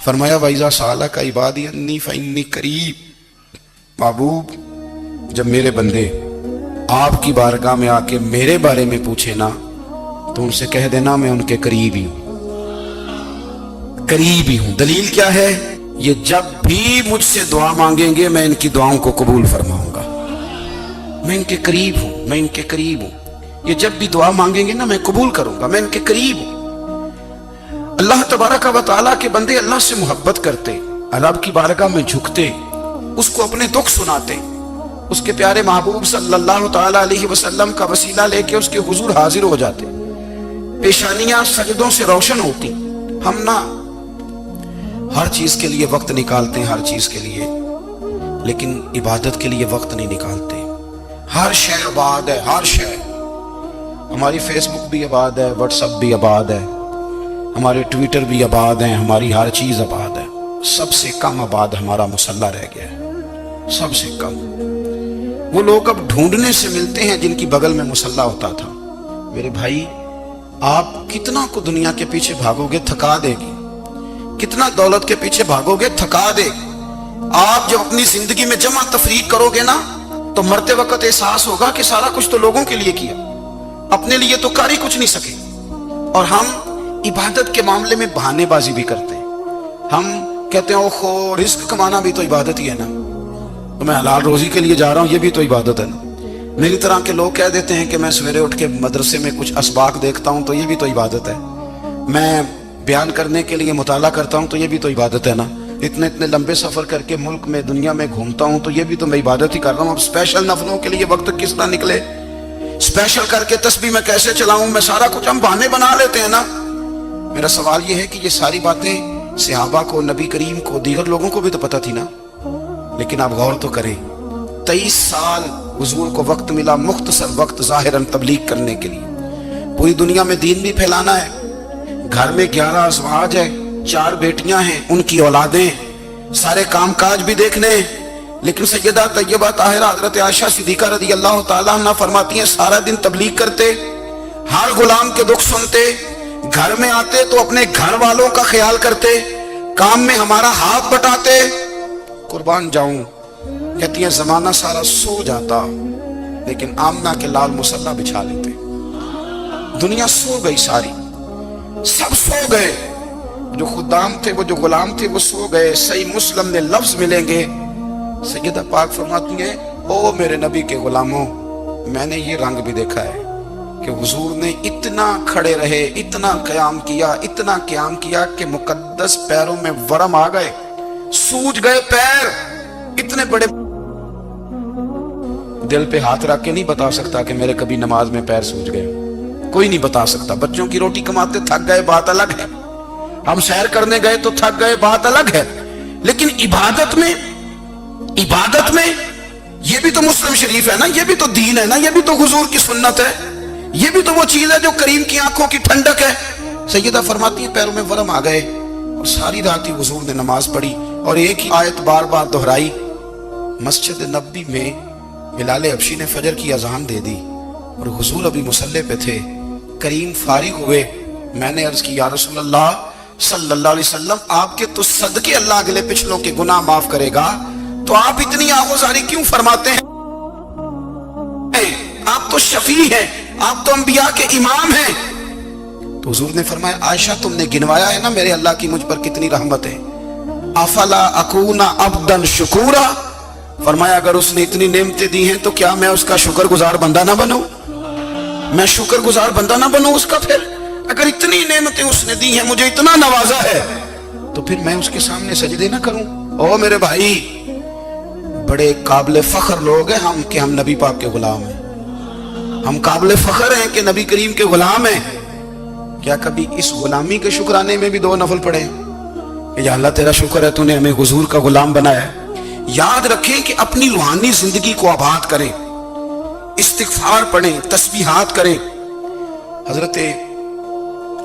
فرمایا وَإِذَا سَأَلَكَ عِبَادِي أَنِّي فَإِنِّي قَرِيبٌ، محبوب جب میرے بندے آپ کی بارگاہ میں آ کے میرے بارے میں پوچھے نا تو ان سے کہہ دینا میں ان کے قریب ہی ہوں، قریب ہی ہوں۔ دلیل کیا ہے؟ یہ جب بھی مجھ سے دعا مانگیں گے میں ان کی دعاؤں کو قبول فرماؤں گا، میں ان کے قریب ہوں، میں ان کے قریب ہوں۔ یہ جب بھی دعا مانگیں گے نا میں قبول کروں گا، میں ان کے قریب ہوں۔ اللہ تبارک و تعالیٰ کے بندے اللہ سے محبت کرتے، رب کی بارگاہ میں جھکتے، اس کو اپنے دکھ سناتے، اس کے پیارے محبوب صلی اللہ تعالیٰ علیہ وسلم کا وسیلہ لے کے اس کے حضور حاضر ہو جاتے، پیشانیاں سجدوں سے روشن ہوتی۔ ہم نہ ہر چیز کے لیے وقت نکالتے ہیں، ہر چیز کے لیے، لیکن عبادت کے لیے وقت نہیں نکالتے۔ ہر شے آباد ہے، ہر شے، ہماری فیس بک بھی آباد ہے، واٹس ایپ بھی آباد ہے، ہمارے ٹویٹر بھی آباد ہیں، ہماری ہر چیز آباد ہے۔ سب سے کم آباد ہمارا مصلی رہ گیا ہے، سب سے کم۔ وہ لوگ اب ڈھونڈنے سے ملتے ہیں جن کی بغل میں مصلی ہوتا تھا۔ میرے بھائی آپ کتنا کو دنیا کے پیچھے بھاگو گے تھکا دے گی، کتنا دولت کے پیچھے بھاگو گے تھکا دے گی۔ آپ جب اپنی زندگی میں جمع تفریق کرو گے نا تو مرتے وقت احساس ہوگا کہ سارا کچھ تو لوگوں کے لیے کیا، اپنے لیے تو کر ہی کچھ نہیں سکے۔ اور ہم عبادت کے معاملے میں بہانے بازی بھی کرتے ہیں۔ ہم کہتے ہیں اوہو رزق کمانا بھی تو عبادت ہی ہے نا، تو میں حلال روزی کے لیے جا رہا ہوں، یہ بھی تو عبادت ہے نا۔ میری طرح کے لوگ کہہ دیتے ہیں کہ میں سویرے اٹھ کے مدرسے میں کچھ اسباق دیکھتا ہوں تو یہ بھی تو عبادت ہے، میں بیان کرنے کے لیے مطالعہ کرتا ہوں تو یہ بھی تو عبادت ہے نا، اتنے لمبے سفر کر کے ملک میں دنیا میں گھومتا ہوں تو یہ بھی تو میں عبادت ہی کر رہا ہوں۔ اب اسپیشل نفلوں کے لیے وقت کس طرح نکلے، اسپیشل کر کے تسبیح میں کیسے چلاؤں، میں سارا کچھ ہم بہانے بنا لیتے ہیں نا۔ میرا سوال یہ ہے کہ یہ ساری باتیں صحابہ کو، نبی کریم کو، دیگر لوگوں کو بھی تو پتہ تھی نا، لیکن آپ غور تو کریں 23 سال حضور کو وقت ملا، مختصر وقت ظاہراً تبلیغ کرنے کے لیے، پوری دنیا میں دین بھی پھیلانا ہے۔ گھر میں 11 ازواج ہے، 4 بیٹیاں ہیں، ان کی اولادیں، سارے کام کاج بھی دیکھنے ہیں، لیکن سیدہ طیبہ طاہرہ حضرت عائشہ صدیقہ رضی اللہ تعالیٰ عنہ فرماتی ہیں سارا دن تبلیغ کرتے، ہر غلام کے دکھ سنتے، گھر میں آتے تو اپنے گھر والوں کا خیال کرتے، کام میں ہمارا ہاتھ بٹاتے۔ قربان جاؤں، کہتی ہیں زمانہ سارا سو جاتا لیکن آمنہ کے لال مصلی بچھا لیتے۔ دنیا سو گئی، ساری سب سو گئے، جو خدام تھے، وہ جو غلام تھے وہ سو گئے۔ صحیح مسلم میں لفظ ملیں گے، سیدہ پاک فرماتی ہیں او میرے نبی کے غلاموں، میں نے یہ رنگ بھی دیکھا ہے کہ حضور نے اتنا کھڑے رہے، اتنا قیام کیا، اتنا قیام کیا کہ مقدس پیروں میں ورم آ گئے، سوج گئے پیر۔ اتنے بڑے دل پہ ہاتھ رکھ کے نہیں بتا سکتا کہ میرے کبھی نماز میں پیر سوج گئے، کوئی نہیں بتا سکتا۔ بچوں کی روٹی کماتے تھک گئے بات الگ ہے، ہم سیر کرنے گئے تو تھک گئے بات الگ ہے، لیکن عبادت میں یہ بھی تو مسلم شریف ہے نا، یہ بھی تو دین ہے نا، یہ بھی تو حضور کی سنت ہے، یہ بھی تو وہ چیز ہے جو کریم کی آنکھوں کی ٹھنڈک ہے۔ سیدہ فرماتی ہیں پیروں میں ورم آ گئے، اور ساری رات ہی حضور نے نماز پڑھی اور ایک ہی آیت بار بار دہرائی۔ مسجد نبوی میں بلال حبشی نے فجر کی اذان دے دی اور حضور ابھی مصلی پہ تھے، کریم فارغ ہوئے۔ میں نے عرض کی یا رسول اللہ صلی اللہ علیہ وسلم آپ کے تو صدقے اللہ اگلے پچھلوں کے گناہ معاف کرے گا، تو آپ اتنی آغوزاری کیوں فرماتے ہیں؟ آپ تو شفیع ہیں، آپ تو انبیاء کے امام ہیں۔ تو حضور نے فرمایا عائشہ تم نے گنوایا ہے نا میرے اللہ کی مجھ پر کتنی رحمت ہے، افلا اکونا عبدا شکورا، فرمایا اگر اس نے اتنی نعمتیں دی ہیں تو کیا میں اس کا شکر گزار بندہ نہ بنوں، میں شکر گزار بندہ نہ بنوں اس کا؟ پھر اگر اتنی نعمتیں اس نے دی ہیں، مجھے اتنا نوازا ہے، تو پھر میں اس کے سامنے سجدے نہ کروں؟ او میرے بھائی، بڑے قابل فخر لوگ ہیں ہم کہ ہم نبی پاک کے غلام ہیں، ہم قابل فخر ہیں کہ نبی کریم کے غلام ہیں۔ کیا کبھی اس غلامی کے شکرانے میں بھی 2 نفل پڑھیں کہ یا اللہ تیرا شکر ہے تو نے ہمیں حضور کا غلام بنایا ہے؟ یاد رکھیں کہ اپنی روحانی زندگی کو آباد کریں، استغفار پڑھیں، تسبیحات کریں۔ حضرت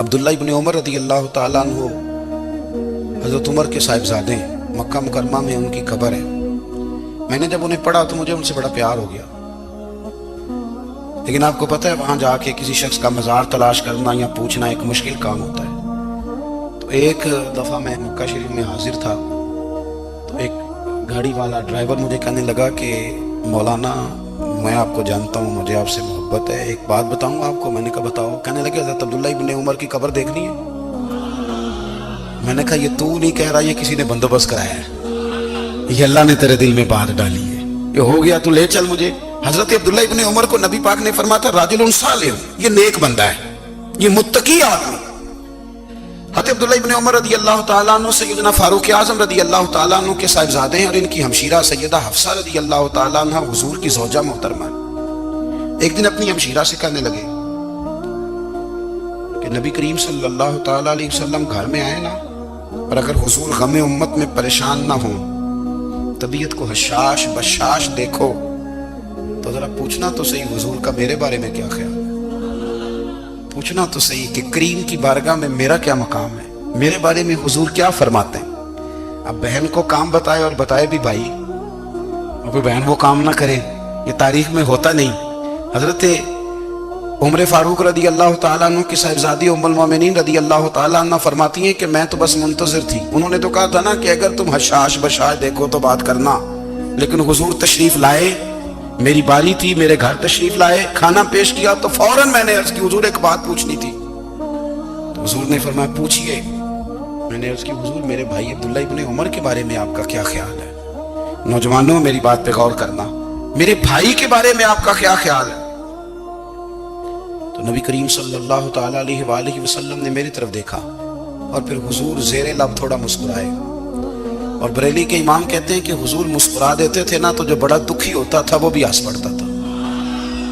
عبداللہ ابن عمر رضی اللہ تعالیٰ عنہ حضرت عمر کے صاحبزادے ہیں، مکہ مکرمہ میں ان کی قبر ہے۔ میں نے جب انہیں پڑھا تو مجھے ان سے بڑا پیار ہو گیا، لیکن آپ کو پتہ ہے وہاں جا کے کسی شخص کا مزار تلاش کرنا یا پوچھنا ایک مشکل کام ہوتا ہے۔ تو ایک دفعہ میں مکہ شریف میں حاضر تھا تو ایک گاڑی والا ڈرائیور مجھے کہنے لگا کہ مولانا میں آپ کو جانتا ہوں، مجھے آپ سے محبت ہے، ایک بات بتاؤں آپ کو۔ میں نے کہا بتاؤ۔ کہنے لگے حضرت عبداللہ ابن عمر کی قبر دیکھنی ہے۔ میں نے کہا یہ تو نہیں کہہ رہا، یہ کسی نے بندوبست کرایا ہے، یہ اللہ نے تیرے دل میں بات ڈالی ہے، یہ ہو گیا تو لے چل مجھے۔ حضرت عبداللہ ابن عمر کو نبی پاک نے فرمایا تھا راجل صالح، یہ نیک بندہ ہے، یہ متقی آدمی۔ حضرت عبداللہ ابن عمر رضی اللہ تعالیٰ عنہ سیدنا فاروق اعظم رضی اللہ تعالیٰ عنہ کے صاحبزادے ہیں، اور ان کی ہمشیرہ سیدہ حفصہ رضی اللہ تعالیٰ عنہ حضور کی زوجہ محترمہ۔ ایک دن اپنی ہمشیرہ سے کہنے لگے کہ نبی کریم صلی اللہ تعالیٰ علیہ وسلم گھر میں آئے نا، اور اگر حضور غم امت میں پریشان نہ ہوں، طبیعت کو حشاش بشاش دیکھو تو ذرا پوچھنا تو صحیح حضور کا میرے بارے میں کیا خیال ہے، پوچھنا تو صحیح کہ کریم کی بارگاہ میں میرا کیا مقام ہے، میرے بارے میں حضور کیا فرماتے ہیں۔ اب بہن کو کام بتائے، اور بتائے بھی بھائی، اور بہن وہ کام نہ کرے، یہ تاریخ میں ہوتا نہیں۔ حضرت عمر فاروق رضی اللہ تعالیٰ عنہ کی صاحبزادی ام المومنین رضی اللہ تعالیٰ عنہ فرماتی ہیں کہ میں تو بس منتظر تھی، انہوں نے تو کہا تھا نا کہ اگر تم حشاش بشاش دیکھو تو بات کرنا، لیکن حضور تشریف لائے، میری باری تھی، میرے گھر تشریف لائے، کھانا پیش کیا تو فوراً میں نے عرض کی حضور ایک بات پوچھنی تھی۔ تو حضور نے فرمایا پوچھئے۔ میں نے عرض کی حضور میرے بھائی عبداللہ ابن عمر کے بارے میں آپ کا کیا خیال ہے؟ نوجوانوں میری بات پہ غور کرنا، میرے بھائی کے بارے میں آپ کا کیا خیال ہے؟ تو نبی کریم صلی اللہ تعالیٰ علیہ وآلہ وسلم نے میری طرف دیکھا، اور پھر حضور زیر لب تھوڑا مسکرائے، اور بریلی کے امام کہتے ہیں کہ حضور مسکرا دیتے تھے نا تو جو بڑا دکھی ہوتا تھا وہ بھی ہنس پڑتا تھا۔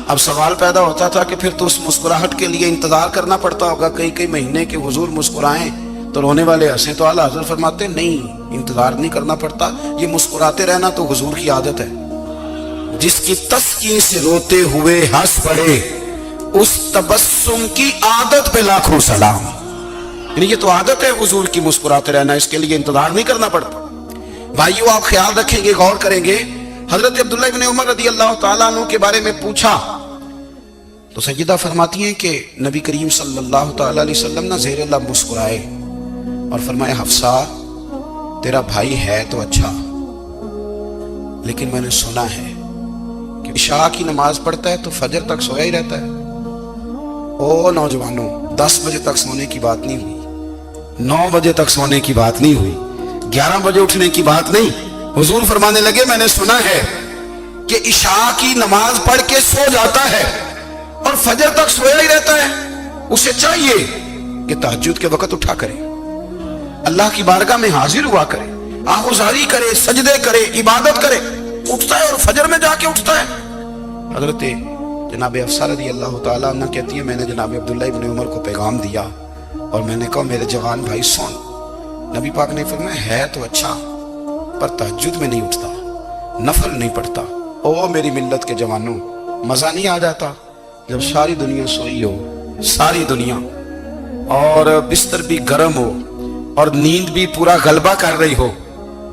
اب سوال پیدا ہوتا تھا کہ پھر تو اس مسکراہٹ کے لیے انتظار کرنا پڑتا ہوگا کئی مہینے کہ حضور مسکرائیں تو رونے والے ہنسیں، تو اعلیٰ حضرت فرماتے ہیں نہیں، انتظار نہیں کرنا پڑتا، یہ مسکراتے رہنا تو حضور کی عادت ہے۔ جس کی تسکین سے روتے ہوئے ہنس پڑے، اس تبسم کی عادت پہ لاکھوں سلام۔ یعنی یہ تو عادت ہے حضور کی مسکراتے رہنا، اس کے لیے انتظار نہیں کرنا پڑتا۔ بھائیو آپ خیال رکھیں گے، غور کریں گے، حضرت عبداللہ ابن عمر رضی اللہ تعالیٰ عنہ کے بارے میں پوچھا تو سیدہ فرماتی ہیں کہ نبی کریم صلی اللہ تعالیٰ علیہ وسلم نہ زیر لب مسکرائے اور فرمایا حفصہ تیرا بھائی ہے تو اچھا، لیکن میں نے سنا ہے کہ عشاء کی نماز پڑھتا ہے تو فجر تک سویا ہی رہتا ہے۔ او نوجوانوں، 10 بجے تک سونے کی بات نہیں ہوئی، 9 بجے تک سونے کی بات نہیں ہوئی، 11 بجے اٹھنے کی بات نہیں۔ حضور فرمانے لگے میں نے سنا ہے کہ عشاء کی نماز پڑھ کے سو جاتا ہے اور فجر تک سویا ہی رہتا ہے، اسے چاہیے کہ تہجد کے وقت اٹھا کرے، اللہ کی بارگاہ میں حاضر ہوا کرے، آہوزاری کرے، سجدے کرے، عبادت کرے، اٹھتا ہے اور فجر میں جا کے اٹھتا ہے۔ حضرت جناب حفصہ رضی اللہ تعالیٰ عنہ کہتی ہے میں نے جناب عبداللہ ابن عمر کو پیغام دیا اور میں نے کہا میرے جوان بھائی سن، نبی پاک نے فرمایا ہے تو اچھا پر تہجد میں نہیں اٹھتا، نفل نہیں پڑھتا۔ او میری ملت کے جوانوں، مزہ نہیں آ جاتا جب ساری دنیا سوئی ہو، ساری دنیا، اور بستر بھی گرم ہو اور نیند بھی پورا غلبہ کر رہی ہو،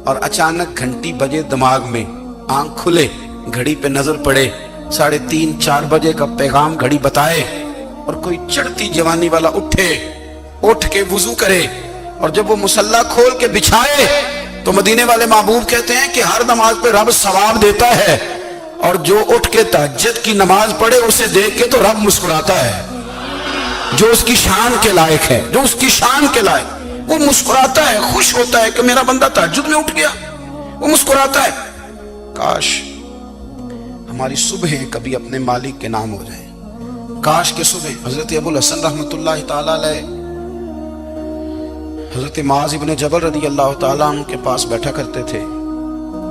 اور اچانک گھنٹی بجے دماغ میں، آنکھ کھلے، گھڑی پہ نظر پڑے، 3:30 4 بجے کا پیغام گھڑی بتائے، اور کوئی چڑھتی جوانی والا اٹھ کے وضو کرے، اور جب وہ مصلی کھول کے بچھائے تو مدینے والے محبوب کہتے ہیں کہ ہر نماز پہ رب ثواب دیتا ہے، اور جو اٹھ کے تہجد کی نماز پڑھے اسے دیکھ کے تو رب مسکراتا ہے، جو اس کی شان کے لائق ہے، جو اس کی شان کے لائق، وہ مسکراتا ہے، خوش ہوتا ہے کہ میرا بندہ تہجد میں اٹھ گیا، وہ مسکراتا ہے۔ کاش ہماری صبحیں کبھی اپنے مالک کے نام ہو جائیں، کاش کے صبح۔ حضرت ابو الحسن رحمۃ اللہ تعالیٰ علیہ حضرت معاذ ابن جبل رضی اللہ تعالیٰ عنہ کے پاس بیٹھا کرتے تھے،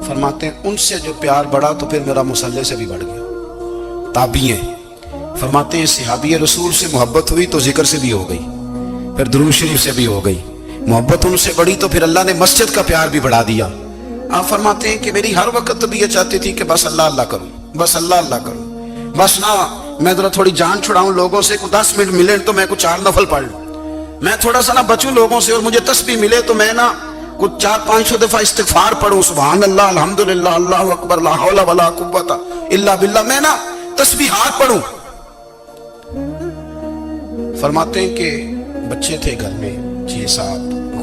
فرماتے ہیں ان سے جو پیار بڑھا تو پھر میرا مصلی سے بھی بڑھ گیا۔ تابعی ہیں، فرماتے ہیں صحابی رسول سے محبت ہوئی تو ذکر سے بھی ہو گئی، پھر درود شریف سے بھی ہو گئی، محبت ان سے بڑھی تو پھر اللہ نے مسجد کا پیار بھی بڑھا دیا۔ آپ فرماتے ہیں کہ میری ہر وقت تو بھی یہ چاہتی تھی کہ بس اللہ اللہ کروں، بس اللہ اللہ کروں، بس نہ میں ذرا تھوڑی جان چھڑاؤں لوگوں سے، 10 منٹ ملے تو میں کچھ 4 نفل پڑھ لوں، میں تھوڑا سا نہ بچوں لوگوں سے، اور مجھے تسبیح ملے تو میں نہ کچھ 400-500 دفعہ استغفار پڑھوں، سبحان اللہ، الحمدللہ، اللہ اکبر، لا حول ولا قوت الا باللہ، میں نہ تسبیحات پڑھوں۔ فرماتے ہیں کہ بچے تھے گھر میں 6-7،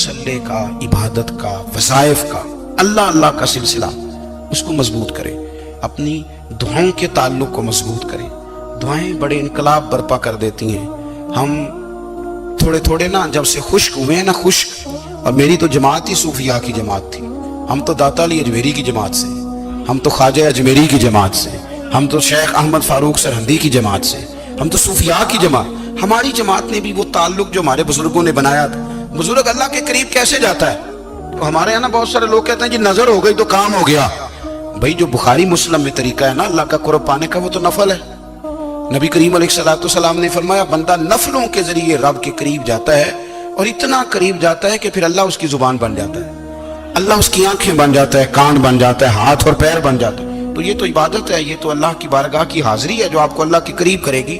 مسلے کا، عبادت کا، وظائف کا، اللہ اللہ کا سلسلہ اس کو مضبوط کرے، اپنی دعاؤں کے تعلق کو مضبوط کرے۔ دعائیں بڑے انقلاب برپا کر دیتی ہیں۔ ہم تھوڑے تھوڑے نا جب سے خشک ہوئے ہیں نا، خشک، اور میری تو جماعت ہی صوفیاء کی جماعت تھی، ہم تو داتا علی اجمیری کی جماعت سے، ہم تو خواجہ اجمیری کی جماعت سے، ہم تو شیخ احمد فاروق سرہندی کی جماعت سے، ہم تو صوفیاء کی جماعت۔ ہماری جماعت نے بھی وہ تعلق جو ہمارے بزرگوں نے بنایا تھا۔ بزرگ اللہ کے قریب کیسے جاتا ہے؟ تو ہمارے یہاں نا بہت سارے لوگ کہتے ہیں جی نظر ہو گئی تو کام ہو گیا۔ بھائی جو بخاری مسلم میں طریقہ ہے نا اللہ کا قرب پانے کا، وہ تو نفل ہے۔ نبی کریم علیہ السلام نے فرمایا بندہ نفلوں کے ذریعے رب کے قریب جاتا ہے، اور اتنا قریب جاتا ہے کہ پھر اللہ اس کی زبان بن جاتا ہے، اللہ اس کی آنکھیں بن جاتا ہے، کان بن جاتا ہے، ہاتھ اور پیر بن جاتا ہے۔ تو یہ تو عبادت ہے، یہ تو اللہ کی بارگاہ کی حاضری ہے جو آپ کو اللہ کے قریب کرے گی۔